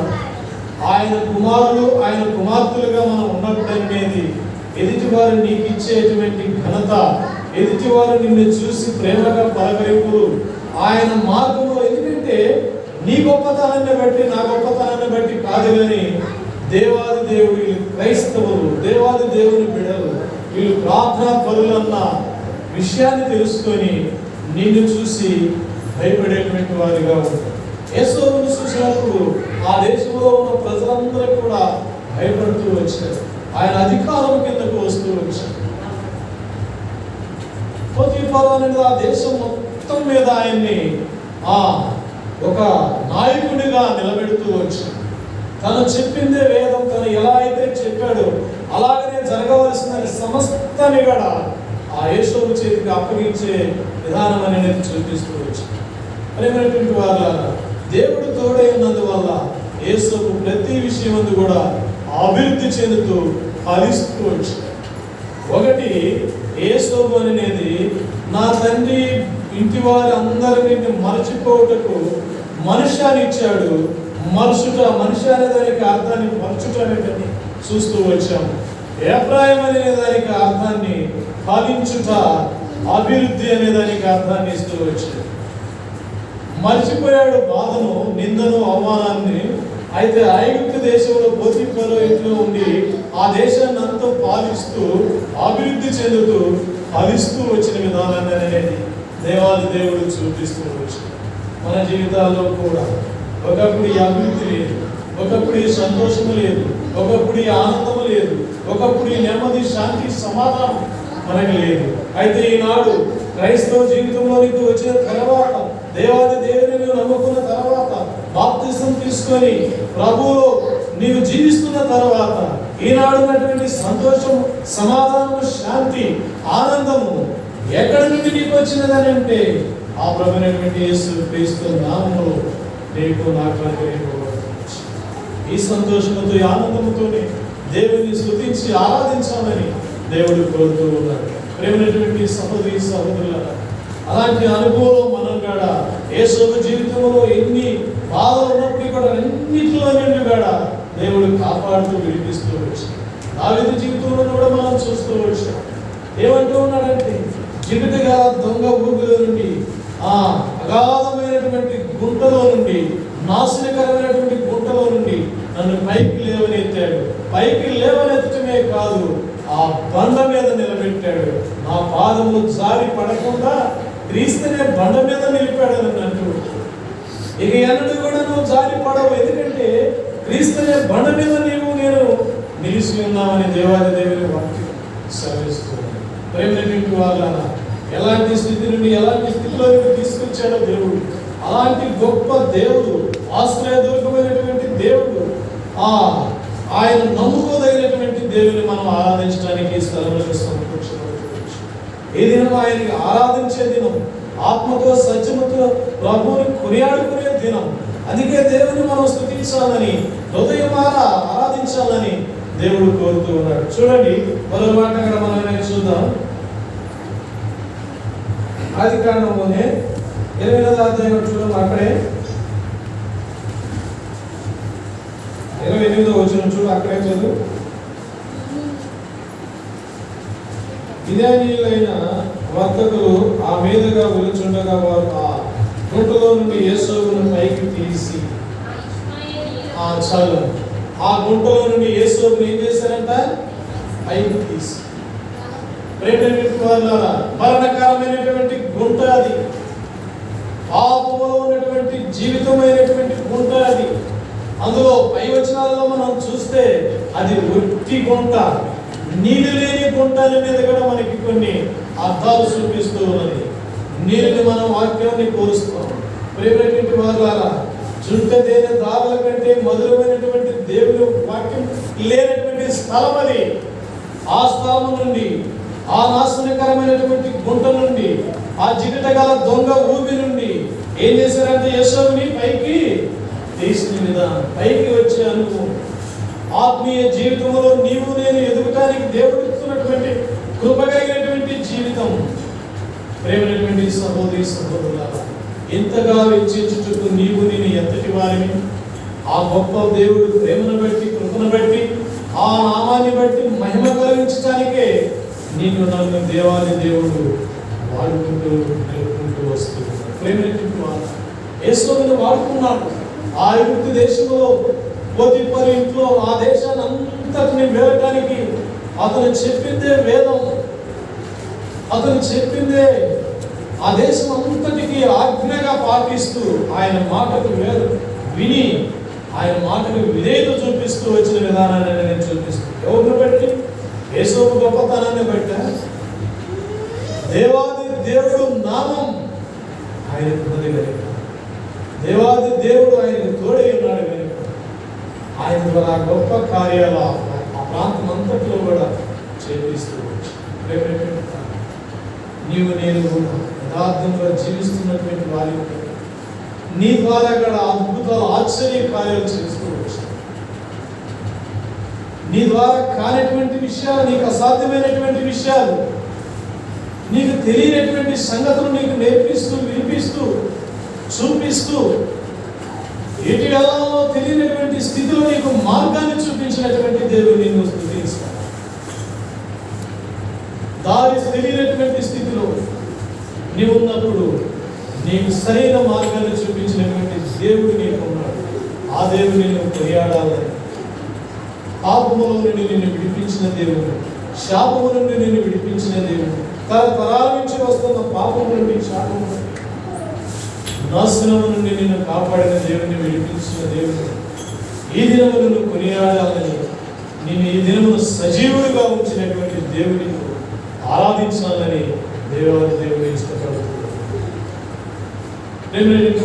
ఆయన కుమారులు, ఆయన కుమార్తెలుగా మనం ఉన్నప్పుడు అనేది ఎదుటివారు నీకు ఇచ్చేటువంటి ఘనత, ఎదుటివారు నిన్ను చూసి ప్రేమగా పలకరింపులు ఆయన మార్గంలో. ఎందుకంటే నీ గొప్పతనాన్ని బట్టి, నా గొప్పతనాన్ని బట్టి కాదు, కానీ దేవాది దేవుడు క్రైస్తవులు, దేవాది దేవుని బిడ్డలు, వీళ్ళు ప్రార్థనా పరులన్న విషయాన్ని తెలుసుకొని నిన్ను చూసి భయపడేటువంటి వారిగా ఉంటారు. యేసోవును చూసినప్పుడు ఆ దేశంలో ఉన్న ప్రజలందరూ కూడా భయపడుతూ వచ్చారు. ఆయన అధికారం కిందకు వస్తూ వచ్చాడు. పోతీఫరు అనేది ఆ దేశం మొత్తం మీద ఆయన్ని ఒక నాయకుడిగా నిలబెడుతూ వచ్చాడు. తను చెప్పిందే వేదం, తను ఎలా అయితే చెప్పాడో అలాగనే జరగవలసిన సమస్తాన్ని కూడా ఆ యేసోబు చేతికి అప్పగించే విధానం అనేది చూపిస్తూ వచ్చాడు. ప్రేమైనటువంటి వారులారా, దేవుడు తోడై ఉన్నందువల్ల యేసోబు ప్రతి విషయం కూడా అభివృద్ధి చెందుతూ ఫలిస్తూ వచ్చాడు. ఒకటి, యేసోబు అనేది నా తండ్రి ఇంటి వారి అందరినీ మరచిపోవటకు మనుష్యాన్ని ఇచ్చాడు. మనిషి అనే దానికి అర్థాన్ని మరచుట అనేది చూస్తూ వచ్చాము. ఏప్రాయం అనే దానికి అర్థాన్ని ఫలించుట, అభివృద్ధి అనే దానికి అర్థాన్ని ఇస్తూ వచ్చాడు. మర్చిపోయాడు బాధను, నిందను, అవమానాన్ని. అయితే ఐగుప్తు దేశంలో పోతీఫరు ఇంట్లో ఉండి ఆ దేశాన్ని అంతా పాలిస్తూ అభివృద్ధి చెందుతూ ఫలిస్తూ వచ్చిన విధానాన్ని అనేది దేవాది దేవుడు చూపిస్తూ వచ్చాడు. మన జీవితాల్లో కూడా ఒకప్పుడు ఈ అభివృద్ధి లేదు, ఒకప్పుడు ఈ సంతోషము లేదు, ఒకప్పుడు ఈ ఆనందము లేదు, ఒకప్పుడు ఈ నెమ్మది, శాంతి, సమాధానం మనకి లేదు. అయితే ఈనాడు క్రైస్తవ జీవితంలోనికి వచ్చిన తర్వాత, దేవాది దేవుని నమ్ముకున్న తర్వాత, బాప్తిసం తీసుకొని ప్రభువులో నీవు జీవిస్తున్న తర్వాత ఈనాడు ఉన్నటువంటి సంతోషం, సమాధానము, శాంతి, ఆనందము ఎక్కడి నుండి నీకు వచ్చినదని అంటే ఆ ప్రభువైనటువంటి యేసు క్రీస్తు నామములో నీకు నాకు అనుగ్రహించబడుతుంది. ఈ సంతోషంతో, ఈ ఆనందముతోనే దేవుని స్తుతించి ఆరాధించాలని దేవుడు కోరుతూ ఉన్నాడు. ప్రేమైనటువంటి సహోదరి సహోదరులారా, అలాంటి అనుభవం మనం కూడా యేసోబు జీవితంలో ఎన్ని బాధలు ఉన్నప్పటికీ కూడా అన్నింటిలో నుండి కూడా దేవుడు కాపాడుతూ విడిపిస్తూ వచ్చాడు. దావీదు జీవితంలో కూడా మనం చూస్తూ వచ్చాం. ఏమంటూ ఉన్నాడంటే, జిగుటుగా దొంగ ఊపిలో నుండి, అగాధమైనటువంటి గుంటలో నుండి, నాశనకరమైనటువంటి గుంటలో నుండి నన్ను పైకి లేవనెత్తాడు. పైకి లేవనెత్తటమే కాదు, ఆ బండ మీద నిలబెట్టాడు. నా పాదములు జారి పడకుండా క్రీస్తునే బండ మీద నిలిపాడని అంటూ, ఇక ఎన్నడూ కూడా నువ్వు జారి పడవు, ఎందుకంటే క్రీస్తునే బండ మీద నేను నిలిచి ఉన్నామని దేవాది దేవుని వాక్యం సెలవిస్తున్నాడు. ప్రేమైనటువంటి వాళ్ళ ఎలాంటి స్థితి నుండి ఎలాంటి స్థితిలోకి తీసుకొచ్చాడో దేవుడు, అలాంటి గొప్ప దేవుడు, ఆశ్రయదుర్గమైనటువంటి దేవుడు, ఆయన నమ్ముకోదగినటువంటి దేవుని మనం ఆరాధించడానికి ఈ స్థలంలో సమకూర్చబడుతుంది. ఈ దినం ఆయనకి ఆరాధించే దినం, ఆత్మతో సత్యముతో ప్రభువుని కొనియాడుకునే దినం. అందుకే దేవుని మనం స్తుతించాలని, హృదయమారా ఆరాధించాలని దేవుడు కోరుతూ ఉన్నాడు. చూడండి, మరో మాట అక్కడ మనం చూద్దాం. ఆదికాండంలోనే 8వ అధ్యాయం చూద్దాం. అక్కడే 28వ వచనం చూడు, అక్కడే చదువు. మిద్యానీయులైన వర్తకులు ఆ మీదుగా వెలుచుండగా వారు ఆ గుంటలో నుండి యేసోబును పైకి తీసి, చాలు, ఆ గుంటలో నుండి యేసోబును ఏం చేశారంట? పైకి తీసి. మరణకరమైనటువంటి గుంట అది, పాపములో ఉన్నటువంటి జీవితమైనటువంటి గుంట అది. అందులో పై వచనాలలో మనం చూస్తే అది ఒట్టి గుంట, నీళ్ళు లేని గుంట అనేది కూడా మనకి కొన్ని అర్థాలు చూపిస్తూ ఉన్నది. నీళ్ళని మనం వాక్యాన్ని కోరుస్తాం. ప్రేమైనటువంటి వారులారా, జుంట తేనె దారుల కంటే మధురమైనటువంటి దేవుని వాక్యం లేనటువంటి స్థలం అది. ఆ స్థలం నుండి, ఆ నాశనకరమైనటువంటి గుంట నుండి, ఆ జిగట గల దొంగ ఊబి నుండి ఏం చేశారంటే యేసోబుని పైకి తీసిన విధానం, పైకి వచ్చే అనుభవం. ఆత్మీయ జీవితంలో నీవు నేను ఎదుగుటానికి దేవుడు ఇస్తున్నటువంటి కృపగలిగినటువంటి జీవితం. ప్రేమైనటువంటి సహోదరి సహోదరులారా, ఎంతగా వెచ్చించుటకు నీవు నేను ఎంతటి వారిని, ఆ గొప్ప దేవుడు ప్రేమను బట్టి, కృపను బట్టి, ఆ నామాన్ని బట్టి మహిమ కలిగించడానికే నీకు నన్ను దేవాది దేవుడు వాడుకుంటూ నిలుపుకుంటూ వస్తున్నాడు. ప్రేమైనటువంటి వారు యేసోబుని వాడుకున్నాడు. ఆ ఐగుప్తు దేశంలో పోతీఫరు ఇంట్లో ఆ దేశాన్ని అంతటిని వేయడానికి అతను చెప్పిందే వేదం, అతను చెప్పిందే ఆ దేశం అంతటికి ఆజ్ఞగా పాటిస్తూ ఆయన మాటకు విని ఆయన మాటకు విధేయత చూపిస్తూ వచ్చిన విధానాన్ని నేను చూపిస్తాను. ఎవరిని బట్టి? యేసు గొప్పతనాన్ని బట్ట? దేవాది దేవుడు నామం ఆయనకు ఉన్నది కనుక, దేవాది దేవుడు ఆయనకు తోడై ఉన్నాడు కనుక ఆయన ద్వారా గొప్ప కార్యాలు ఆ ప్రాంతం అంతట్లో కూడా చేపిస్తూ నీవు నేను కూడా యథార్థంగా జీవిస్తున్నటువంటి వారి నీ ద్వారా కూడా అద్భుతాలు ఆశ్చర్య కార్యాలు చేస్తూ వచ్చాను. నీ ద్వారా కానిటువంటి విషయాలు, నీకు అసాధ్యమైనటువంటి విషయాలు, నీకు తెలియనటువంటి సంగతులు నీకు నేర్పిస్తూ, వినిపిస్తూ, చూపిస్తూ, ఎటు వెళ్ళాలో తెలియనటువంటి స్థితిలో నీకు మార్గాన్ని చూపించినటువంటి దేవుడు నిన్ను స్తుతిస్తాడు. దారి తెలియనటువంటి స్థితిలో నీవు ఉన్నప్పుడు నీకు సరైన మార్గాన్ని చూపించినటువంటి దేవుడు నీకు ఉన్నాడు. ఆ దేవుడు నిన్ను కొనియాడాలని, పాపముల నుండి నిన్ను విడిపించిన దేవుడు, శాపము నుండి నిన్ను విడిపించిన దేవుడు, తరతరాల నుంచి వస్తున్న పాపము నుండి, శాపము నుండి, నాశనము నుండి నిన్ను కాపాడిన దేవుని విడిపించిన దేవుడు ఈ దినము నిన్ను కొనియాడాలని, నేను ఈ దినమును సజీవుడిగా ఉంచినటువంటి దేవుడిని ఆరాధించాలని దేవాది దేవుడు ఇష్టపడుతున్నాడు.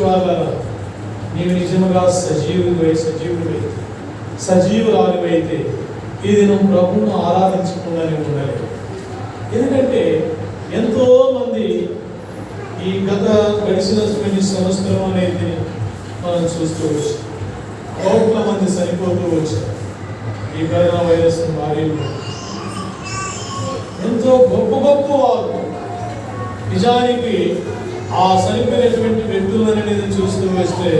వాళ్ళ నీవు నిజముగా సజీవురాలివైతే ఈ దినం ప్రభువును ఆరాధించకుండానే ఉండాలి. ఎందుకంటే ఎంతో మంది ఈ గడిచినటువంటి సంవత్సరం అనేది మనం చూస్తూ వచ్చాం. కోట్ల మంది చనిపోతూ వచ్చారు ఈ కరోనా వైరస్ బారిలో. ఎంతో గొప్ప గొప్ప వారు నిజానికి ఆ చనిపోయినటువంటి వ్యక్తులు అనేది చూస్తూ వస్తే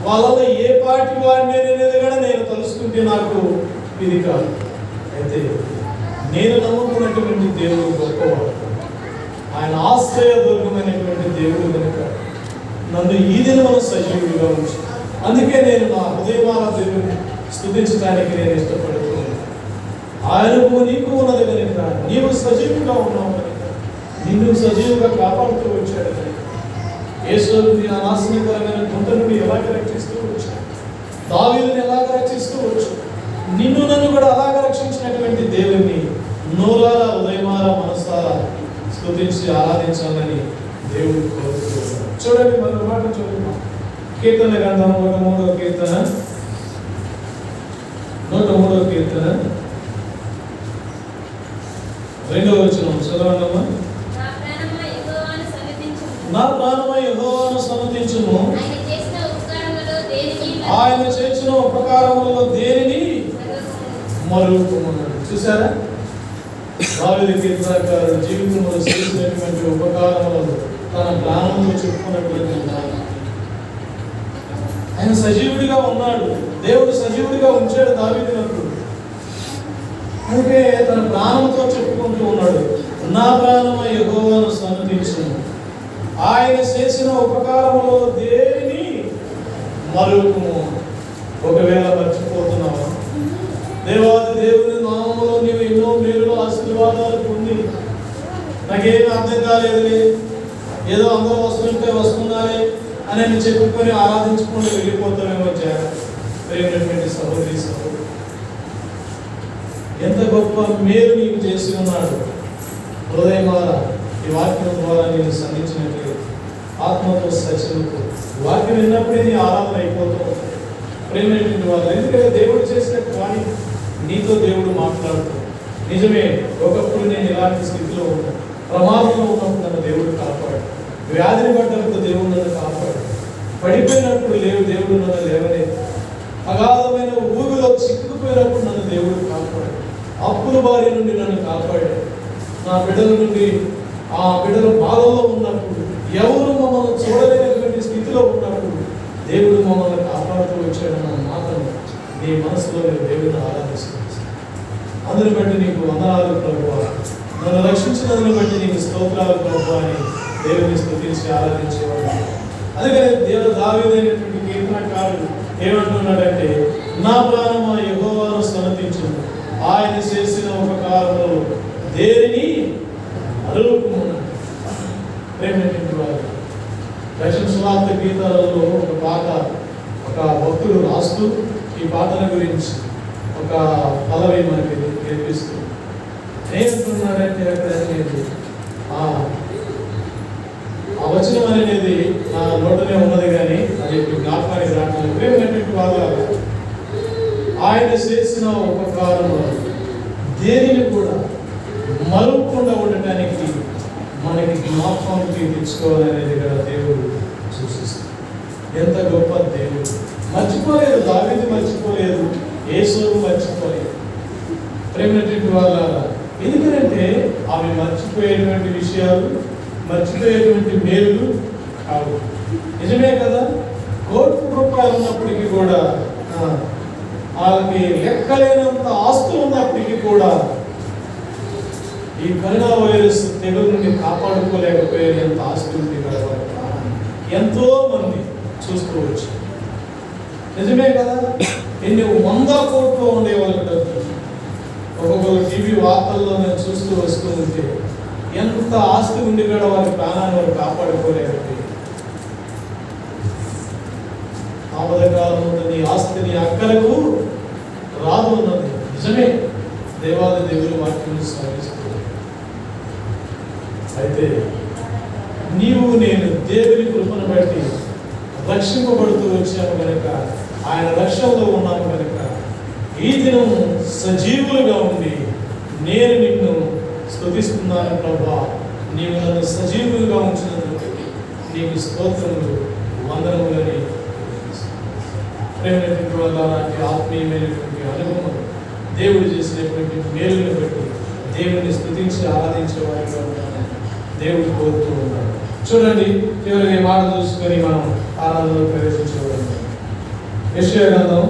వాళ్ళలో ఏ పార్టీ వాడిని అనేది కూడా నేను తలుసుకుంటే నాకు ఇది కాదు. అయితే నేను నమ్ముకున్నటువంటి దేవుడు గొప్పవాడు, ఆయన ఆశ్రయ దుర్గమైనటువంటి దేవుడు కనుక నన్ను ఈ దినమున సజీవుడిగా ఉంచి, అందుకే నేను నా హృదయమాల దేవుడిని స్తుతించడానికి నేను ఇష్టపడుతున్నాను. ఆయనకు నీకు ఉన్నది కనుక, నీవు సజీవుగా ఉన్నావు కనుక, నిన్ను సజీవుగా కాపాడుతూ వచ్చాడు కనుక, యేసుని ఆ నాశనకరమైన గుంట నుండి ఎలాగ రక్షిస్తూ వచ్చాడు, దావీదుని ఎలాగ రక్షిస్తూ వచ్చాడు, నిన్ను నన్ను కూడా అలాగ రక్షించినటువంటి దేవుణ్ణి నోరారా, హృదయమారా, మనసారా స్తుతించి ఆరాధించాలని దేవుడు కోరుతున్నాడు. చూడండి మన మాట చూడండి. కీర్తన గ్రంథం 103వ కీర్తన 103వ కీర్తన 2వ వచనం చదవండమ్మా. నా ప్రాణమా యెహోవాను సన్నతించుము, ఆయన చేసిన ఉపకారములలో దేనిని మరువకుమన్నాడు. చూసారా, దావీదు కీర్తనకారుడు జీవితంలో చేసినటువంటి ఉపకారములను తన ప్రాణంలో చెప్పుకున్నటువంటి ఆయన సజీవుడిగా ఉన్నాడు. దేవుడు సజీవుడిగా ఉంచాడు దావీదునప్పుడు. అందుకే తన ప్రాణంతో చెప్పుకుంటూ ఉన్నాడు, నా ప్రాణమా యెహోవాను సన్నతించుము, ఆయన చేసిన ఉపకారములో దేనిని మరువకుము. ఒకవేళ మర్చిపోతున్నావా? దేవాది దేవుని నామములో నీవు ఎన్నో మేలులు, ఆశీర్వాదాలు పొంది నాకేమీ అర్థం కాలేదులే, ఏదో అందరూ వస్తున్నారే అని చెప్పుకొని ఆరాధించుకుంటూ వెళ్ళిపోతామేమో. ప్రేమైనటువంటి సహోదరి సహోదరు, ఎంత గొప్ప మేలు నీకు చేసి ఉన్నాడు. హృదయమాల ఈ వాక్యం ద్వారా నేను సంధించినట్లయితే ఆత్మతో సత్యంతో వాక్యం విన్నప్పుడే నీ ఆరాధన అయిపోతూ ఉంటుంది. ప్రేమైనటువంటి వాళ్ళు, ఎందుకంటే దేవుడు చేసిన కానీ నీతో దేవుడు మాట్లాడుతూ, నిజమే ఒకప్పుడు నేను ఇలాంటి స్థితిలో ఉన్నాను, ప్రమాదంలో ఉన్నప్పుడు నన్ను దేవుడు కాపాడు, వ్యాధిని పడ్డప్పుడు దేవుడు నన్ను కాపాడు, పడిపోయినప్పుడు దేవుడు నన్ను లేవలేదు, అగాధమైన ఊబిలో చిక్కుకుపోయినప్పుడు నన్ను దేవుడు కాపాడు, అప్పుల బారి నుండి నన్ను కాపాడాడు, నా బిడ్డల నుండి ఆ బిడ్డల బాధల్లో ఉన్నప్పుడు, ఎవరు మమ్మల్ని చూడలేనటువంటి స్థితిలో ఉన్నప్పుడు దేవుడు మమ్మల్ని కాపాడుతూ వచ్చాడన్న మాటను నీ మనసులో దేవుడిని ఆరాధిస్తుంది. అందుని బట్టి నీకు వందనాలు ప్రభువా, నన్ను రక్షించినందుని బట్టి నీకు స్తోత్రాలు ప్రభువా అని దేవుని స్తుతించి ఆరాధించేవాడు. అందుకని దేవుడు దావీదైనటువంటి కీర్తనకారుడు ఏమంటున్నాడంటే, నా ప్రాణమా యెహోవాను సన్నతించుము, ఆయన చేసిన ఉపకారములు దేనిని మరువకుమన్నాడు. ప్రేమైనటువంటి వారు, దక్షిణ సువార్త గీతాలలో ఒక పాట ఒక భక్తుడు రాస్తూ ఈ పాటల గురించి ఒక పదవి మనకి నేర్పిస్తుంది. ఏమంటున్నాడంటే అక్కడ అనేది ఆ వచనం అనేది నా నోటనే ఉన్నది, కానీ అది జ్ఞాపకానికి రావట్లేదు. ప్రేమైనటువంటి వాళ్ళ ఆయన చేసిన ఉపకారము దేనిని కూడా మరువకుండా ఉండటానికి మనకి జ్ఞాపకానికి తెచ్చుకోవాలనేది కూడా దేవుడు సూచిస్తాడు. ఎంత గొప్ప దేవుడు! మర్చిపోలేదు, దావీదు మర్చిపోలేదు, యేసు మర్చిపోలేదు. ప్రేమైనటువంటి వాళ్ళ ఎందుకంటే అవి మర్చిపోయేటువంటి విషయాలు, మర్చిపోయేటువంటి మేలు కావు. నిజమే కదా, ₹1,00,00,000 ఉన్నప్పటికీ కూడా, వాళ్ళకి లెక్కలేనంత ఆస్తులు ఉన్నప్పటికీ కూడా ఈ కరోనా వైరస్ తెగుల నుండి కాపాడుకోలేకపోయేంత ఆస్తులు ఉంది కదా. ఎంతో మంది చూసుకోవచ్చు. నిజమే కదా, ఎన్ని 100 కోట్లు ఉండే వాళ్ళకి డబ్బు. ఒక్కొక్కరు టీవీ వార్తల్లో నేను చూస్తూ వస్తూ ఉంటే ఎంత ఆస్తి ఉండి కూడా వారి ప్రాణాన్ని వారు కాపాడుకోలేకపోతే, ఆపదకాలం నీ ఆస్తిని అక్కలకు రాదు ఉన్నది నిజమే. దేవాది దేవుడు వాక్యం సాగిస్తుంది. అయితే నీవు నేను దేవుని కృపను బట్టి రక్షింపబడుతూ వచ్చాము కనుక, ఆయన రక్షణలో ఉన్నాము కనుక, ఈ దినం సజీవులుగా ఉండి నేను నిన్ను స్తుతిస్తున్నాను ప్రభువా. నీవు నన్ను సజీవులుగా ఉంచినందుకు నీకు స్తోత్రములు, వందనములని. ప్రేమైనటువంటి వల్ల నాటి ఆత్మీయమైనటువంటి అనుభవం, దేవుడు చేసినటువంటి మేలుని బట్టి దేవుడిని స్తుతించి ఆరాధించే వారిగా ఉన్నాను దేవుడు కోరుతూ ఉన్నాడు. చూడండి, చివరికి మాట చూసుకొని మనం ఆరాధనలో ప్రవేశించబడి యెషయా గ్రంథం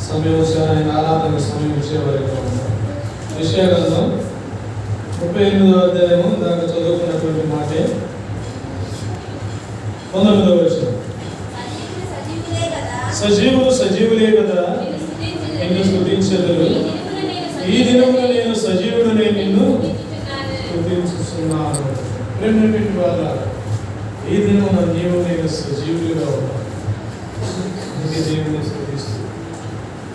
సమయం ఆయన ఆరాధనకు సమయం ఇచ్చేవారిగా ఉన్నారు. యెషయా గ్రంథం 38వ అధ్యాయము దాకా చదువుకున్నటువంటి మాటే 19వ వచనం. సజీవులు సజీవులే కదా నిన్ను స్తుతించెదరు, ఈ దినమున నేను సజీవుడనే నిన్ను స్తుతించుచున్నాను. ప్రేమైనటువంటి వాళ్ళ ఈ దినమున నీవు నేను సజీవులుగా ఉన్నాను. అందుకే దేవుని స్తుతిస్తూ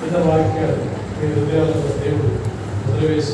చిన్న వాక్యాలు మీ హృదయాలలో దేవుడు మొదలువేసి